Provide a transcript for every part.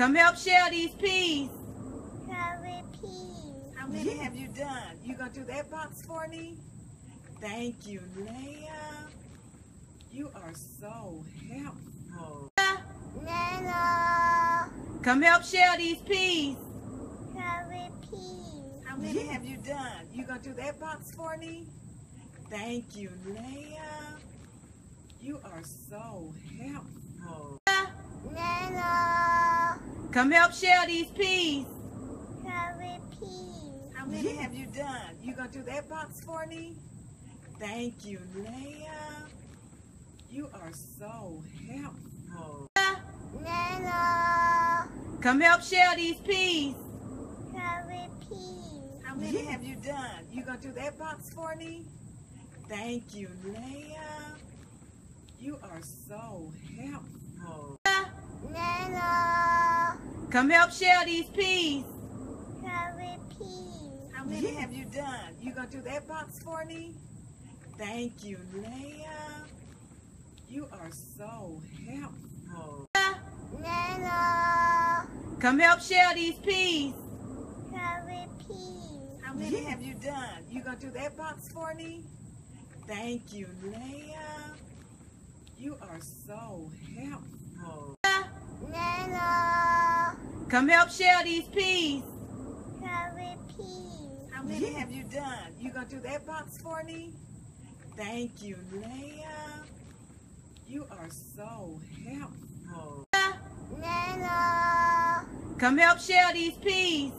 Come help shell these peas. Carrot peas. How many have you done? You gonna do that box for me? Thank you, Leah. You are so helpful. Nana. Come help shell these peas. Carrot peas. How many have you done? You gonna do that box for me? Thank you, Leah. You are so helpful. Nana. Come help shell these peas. Carrot peas. How many have you done? You gonna do that box for me? Thank you, Leah. You are so helpful. Nana. Come help shell these peas. Carrot peas. How many have you done? You gonna do that box for me? Thank you, Leah. You are so helpful. Nana. Come help shell these peas. Carrot peas. How many have you done? You gonna do that box for me? Thank you, Leah. You are so helpful. Nana. Come help shell these peas. Carrot peas. How many have you done? You gonna do that box for me? Thank you, Leah. You are so helpful. Nana. Come help shell these peas. Carrot peas. How many have you done? You gonna do that box for me? Thank you, Leah. You are so helpful. Nana. Come help shell these peas.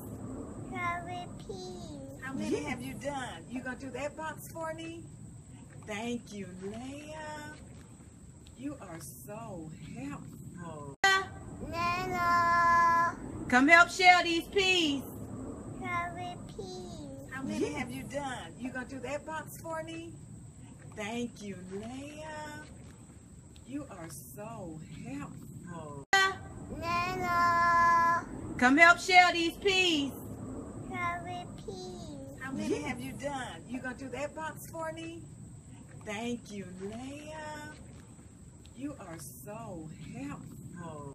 Carrot peas. How many have you done? You gonna do that box for me? Thank you, Leah. You are so helpful. Nana. Come help shell these peas. Carrot peas. How many have you done? You gonna do that box for me? Thank you, Leah. You are so helpful. Nana. Come help shell these peas. Carrot peas. How many have you done? You gonna do that box for me? Thank you, Leah. You are so helpful.